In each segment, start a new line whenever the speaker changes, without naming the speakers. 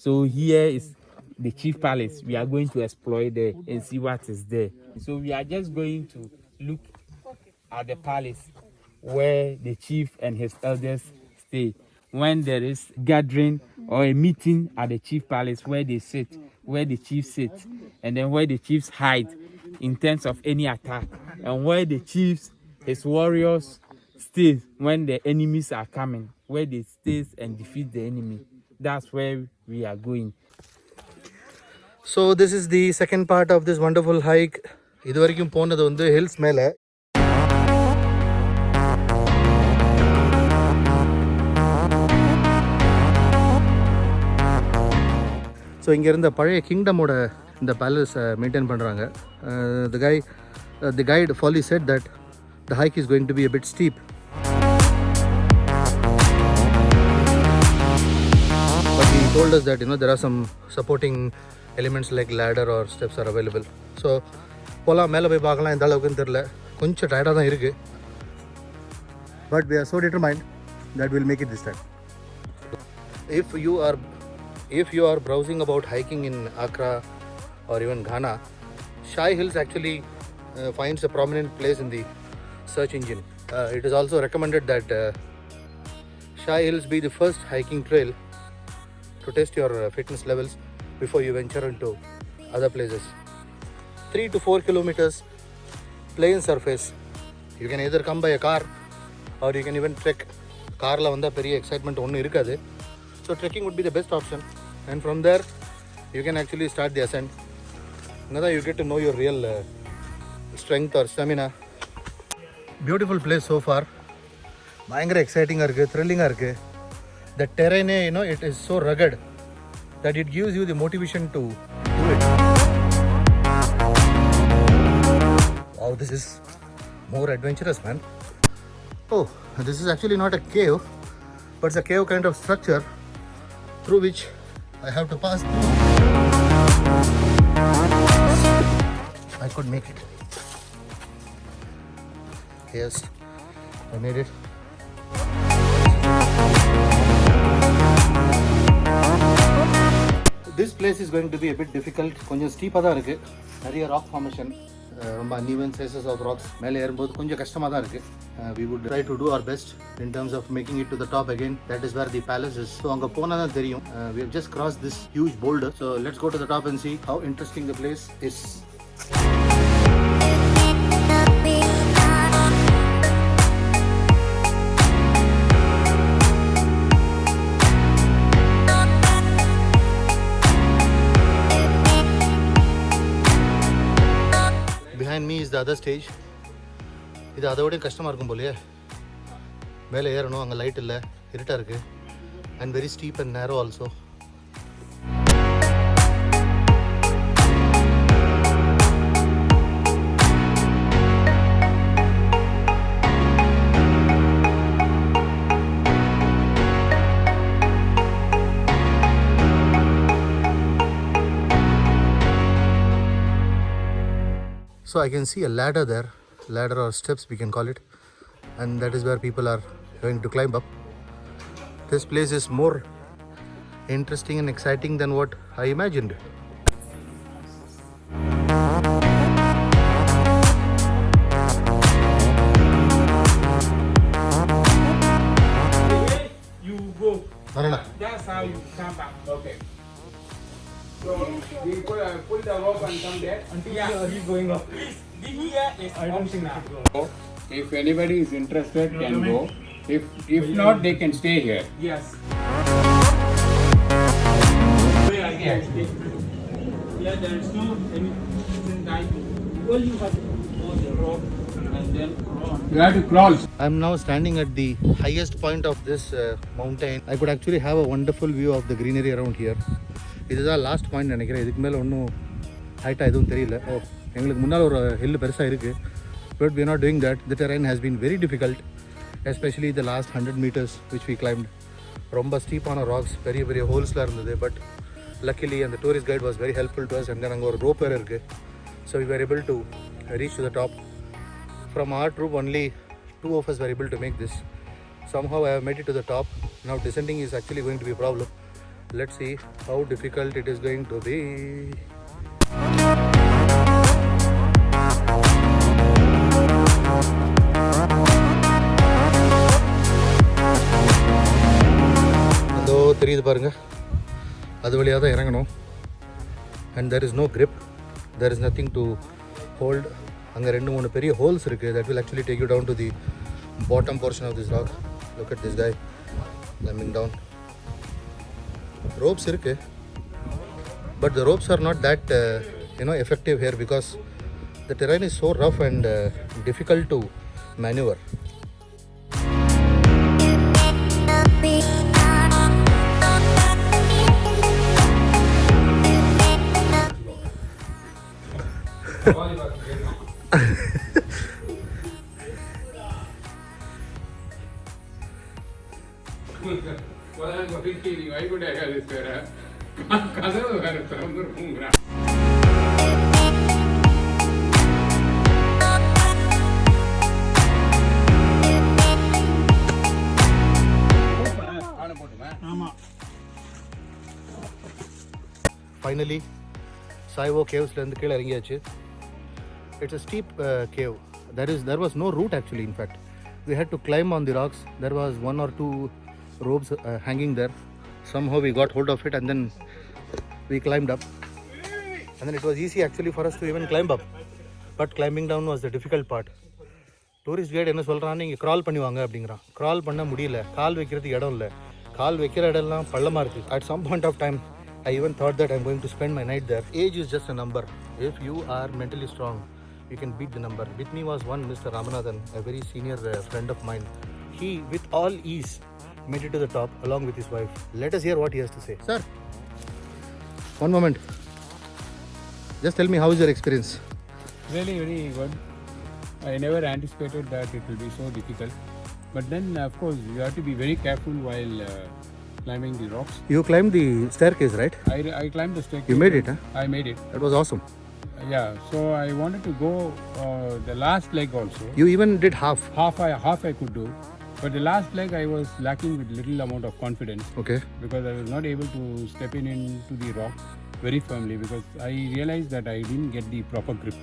So here is the chief palace. We are going to explore there and see what is there. So we are just going to look at the palace where the chief and his elders stay. When there is gathering or a meeting at the chief palace, where they sit, where the chief sits, and then where the chiefs hide in terms of any attack, and where the chiefs, his warriors, stay when the enemies are coming, where they stay and defeat the enemy. That's where we are going.
So this is the second part of this wonderful hike. இது வரைக்கும் போனது வந்து hills மேலே. So இங்கே இருந்த பழைய கிங்டமோட இந்த பேலஸை மெயின்டைன் பண்ணுறாங்க. தி கைட் ஃபாலி said that the hike is going to be a bit steep. But he told us that there are some supporting elements like ladder or steps are available. So போகலாம், மேலே போய் பார்க்கலாம். எந்த அளவுக்குன்னு தெரில, கொஞ்சம் டயர்டாக தான் இருக்குது. But we are so determined that we'll make it this time. If you are browsing about hiking in Accra or even Ghana, Shai Hills actually finds a prominent place in the search engine. It is also recommended that Shai Hills be the first hiking trail to test your fitness levels before you venture into other places. 3 to 4 kilometers plain surface. You can either come by a car or you can even trek. Carla vanda periya excitement onnu irukadu. So trekking would be the best option, and from there you can actually start the ascent. Another, you get to know your real strength or stamina. Beautiful place so far. பயங்கர எக்ஸைட்டிங்காக இருக்குது, த்ரில்லிங்காக இருக்குது. The terrain, it is so rugged that it gives you the motivation to do it. Wow, this is more adventurous, man. Oh, this is actually not a cave, but it's a cave kind of structure through which I have to pass through. I could make it. Yes, I made it. This place is going to be a bit difficult. கொஞ்சம் ஸ்டீப்பாக தான் இருக்குது. நிறைய rock formation, ரொம்ப uneven sizes of rocks. மேலே ஏறும்போது கொஞ்சம் கஷ்டமாக தான் இருக்குது. We would try to do our best in terms of making it to the top again. That is where the palace is. So அங்கே போனால் தான் தெரியும். We have just crossed this huge boulder. So let's go to the top and see how interesting the place is. Behind me is the other stage. இது அதை விட கஷ்டமாக இருக்கும் போலையே. மேலே ஏறணும், அங்கே லைட் இல்லை, இருட்டாக இருக்குது, அண்ட் வெரி ஸ்டீப் அண்ட் நேரோ also. So I can see a ladder there, ladder or steps we can call it, and that is where people are going to climb up. This place is more interesting and exciting than what I imagined.
You go.
Narana.
That's how you come back. Okay. So we pull the rope and come there. Until he's going up. The here is optional.
If anybody is interested, can go. If not, they can stay here.
Yes. Yeah, there is no anything guide. All you have to hold the rope and then run.
You have to crawl.
I am now standing at the highest point of this mountain. I could actually have a wonderful view of the greenery around here. இதுதான் last point நினைக்கிறேன். இதுக்கு மேலே ஒன்றும் ஹைட்டாக எதுவும் தெரியல. எங்களுக்கு முன்னால் ஒரு ஹில் பெருசாக இருக்குது. But we are not doing that. The terrain has been very difficult, especially the last 100 meters which we climbed. ரொம்ப ஸ்டீப்பான ராக்ஸ், பெரிய பெரிய ஹோல்ஸ்லாம் இருந்தது. But luckily and the tourist guide was very helpful to us, and then அங்கே ஒரு rope வேறு இருக்குது. So we were able to reach to the top. From our troop, only 2 of us were able to make this. Somehow I have made it to the top. Now descending is actually going to be a problem. Let's see how difficult it is going to be. அதோ தெரியுது பாருங்க, அது வழியாக தான் இறங்கணும். And there is no grip, there is nothing to hold. அங்கே 2-3 பெரிய holes இருக்குது. That will actually take you down to the bottom portion of this rock. Look at this guy climbing down. Ropes இருக்கு, but the ropes are not that effective here because the terrain is so rough and difficult to maneuver. Finally, Saivo Caves la kila irangiyachu. It's a steep cave. There was no route actually. In fact, we had to climb on the rocks. There was 1 or 2 ropes hanging there. Somehow we got hold of it and then we climbed up. And then it was easy actually for us to even climb up. But climbing down was the difficult part. Tourist guide என்ன சொல்றான், நீங்க crawl பண்ணி வாங்க அப்படிங்கறான். crawl பண்ண முடியல, கால் வைக்கிறதுக்கு இடம் இல்ல, கால் வைக்கிற இடம்லாம் பள்ளமா இருக்கு. At some point of time I even thought that I'm going to spend my night there. Age is just a number. If you are mentally strong, you can beat the number. With me was one Mr. Ramanathan, a very senior friend of mine. He with all ease made it to the top along with his wife. Let us hear what he has to say. Sir, one moment. Just tell me, how is your experience?
Really, very good. I never anticipated that it will be so difficult. But then, of course, you have to be very careful while climbing the rocks.
You climbed the staircase, right?
I climbed the staircase.
You made it, huh?
I made it.
That was awesome.
Yeah, so I wanted to go the last leg also.
You even did half.
Half I could do. But the last leg I was lacking with little amount of confidence.
Okay.
Because I was not able to step into the rock very firmly because I realized that I didn't get the proper grip.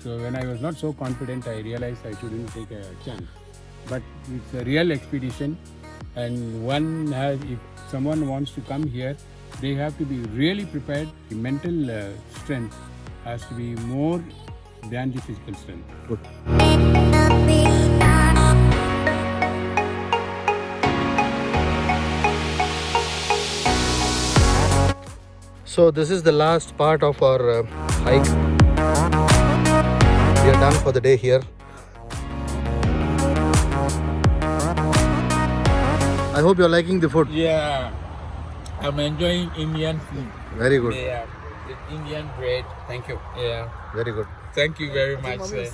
So when I was not so confident, I realized I shouldn't take a chance. But it's a real expedition, and if someone wants to come here, they have to be really prepared. The mental strength has to be more than the physical strength.
Good. So this is the last part of our hike. We are done for the day here. I hope you're liking the food.
Yeah, I'm enjoying Indian food.
Very good.
Yeah, with Indian bread.
Thank you.
Yeah,
Very good.
thank you very much, sir.